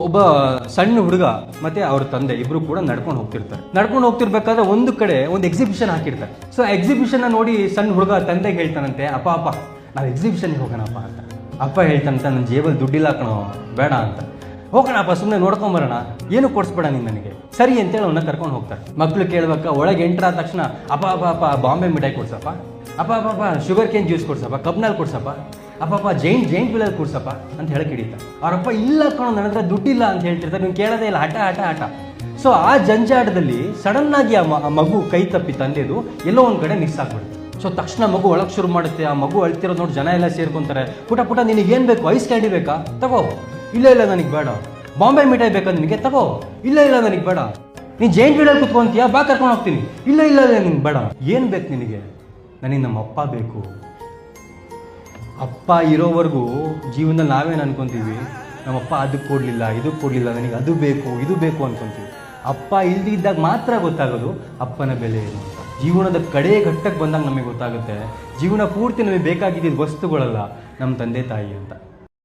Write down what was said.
ಒಬ್ಬ ಸಣ್ಣ ಹುಡುಗ ಮತ್ತೆ ಅವ್ರ ತಂದೆ ಇಬ್ರು ಕೂಡ ನಡ್ಕೊಂಡು ಹೋಗ್ತಿರ್ಬೇಕಾದ್ರೆ ಒಂದು ಕಡೆ ಒಂದು ಎಕ್ಸಿಬಿಷನ್ ಹಾಕಿರ್ತಾರೆ. ಸೊ ಎಕ್ಸಿಬಿಷನ್ ನೋಡಿ ಸಣ್ಣ ಹುಡುಗ ತಂದೆಗೆ ಹೇಳ್ತಾನಂತೆ, ಅಪ್ಪ ನಾವು ಎಕ್ಸಿಬಿಷನ್ಗೆ ಹೋಗೋಣಪ್ಪ ಅಂತ. ಅಪ್ಪ ಹೇಳ್ತಾನಂತ, ನನ್ನ ಜೇಬಲ್ಲಿ ದುಡ್ಡಿಲ್ಲ ಕಣೋ, ಬೇಡ ಅಂತ. ಹೋಗೋಣಪ್ಪ, ಸುಮ್ಮನೆ ನೋಡ್ಕೊಂಬರೋಣ, ಏನು ಕೊಡಿಸ್ಬೇಡ ನೀನು ನನಗೆ, ಸರಿ ಅಂತೇಳಿ ಅವನ್ನ ಕರ್ಕೊಂಡು ಹೋಗ್ತಾರೆ. ಮಕ್ಳು ಕೇಳ್ಬೇಕ, ಒಳಗೆ ಎಂಟ್ರ್ ಆದ ತಕ್ಷಣ ಅಪ್ಪ ಬಾಂಬೆ ಮಿಠಾಯಿ ಕೊಡ್ಸಪ್ಪ, ಅಪ್ಪ ಶುಗರ್ ಕೇನ್ ಜ್ಯೂಸ್ ಕೊಡ್ಸಪ್ಪ, ಕಬ್ನಲ್ಲಿ ಕೊಡ್ಸಪ್ಪ, ಅಪ್ಪ ಜೈಂಟ್ ವಿಲಲ್ಲಿ ಕೊಡ್ಸಪ್ಪ ಅಂತ ಹೇಳಕ್ಕೆ ಹಿಡಿತಾರೆ. ಅವರಪ್ಪ ಇಲ್ಲ ಕಣೋ, ನನ್ನ ಹತ್ರ ದುಡ್ಡಿಲ್ಲ ಅಂತ ಹೇಳ್ತಿರ್ತಾರೆ. ನೀವು ಕೇಳೋದೇ ಇಲ್ಲ, ಹಠ. ಸೊ ಆ ಜಂಜಾಟದಲ್ಲಿ ಸಡನ್ ಆಗಿ ಆ ಮಗು ಕೈ ತಪ್ಪಿ ತಂದೆದು ಎಲ್ಲೋ ಒಂದು ಕಡೆ ಮಿಸ್ ಆಗ್ಬಿಡುತ್ತೆ. ಸೊ ತಕ್ಷಣ ಮಗು ಒಳಗೆ ಶುರು ಮಾಡುತ್ತೆ. ಆ ಮಗು ಅಳ್ತಿರೋದು ನೋಡಿ ಜನ ಎಲ್ಲ ಸೇರ್ಕೊಂತಾರೆ. ಪುಟ ನಿನಗೇನು ಬೇಕು, ಐಸ್ ಕ್ಯಾಂಡಿ ಬೇಕಾ, ತಗೋ, ಇಲ್ಲ ನನಗೆ ಬೇಡ. ಬಾಂಬೆ ಮಿಠಾಯಿ ಬೇಕಾ ನಿನಗೆ, ತಗೋ, ಇಲ್ಲ ನನಗೆ ಬೇಡ. ನೀನು ಜೈಂಟ್ ವಿಲಲ್ಲಿ ಕುತ್ಕೊಂತೀಯಾ, ಬಾ ಕರ್ಕೊಂಡು ಹೋಗ್ತೀನಿ, ಇಲ್ಲ ನಿನ್ಗೆ ಬೇಡ. ಏನು ಬೇಕು ನಿನಗೆ? ನನಗೆ ನಮ್ಮ ಅಪ್ಪ ಬೇಕು. ಅಪ್ಪ ಇರೋವರೆಗೂ ಜೀವನದಲ್ಲಿ ನಾವೇನು ಅನ್ಕೊತೀವಿ, ನಮ್ಮಪ್ಪ ಅದಕ್ಕೆ ಕೊಡಲಿಲ್ಲ, ಇದಕ್ಕೆ ಕೊಡಲಿಲ್ಲ, ನನಗೆ ಅದು ಬೇಕು ಇದು ಬೇಕು ಅನ್ಕೊತೀವಿ. ಅಪ್ಪ ಇಲ್ದಿದ್ದಾಗ ಮಾತ್ರ ಗೊತ್ತಾಗೋದು ಅಪ್ಪನ ಬೆಲೆ ಏನು ಅಂತ. ಜೀವನದ ಕಡೆ ಘಟ್ಟಕ್ಕೆ ಬಂದಾಗ ನಮಗೆ ಗೊತ್ತಾಗುತ್ತೆ, ಜೀವನ ಪೂರ್ತಿ ನಮಗೆ ಬೇಕಾಗಿದ್ದ ವಸ್ತುಗಳಲ್ಲ, ನಮ್ಮ ತಂದೆ ತಾಯಿ ಅಂತ.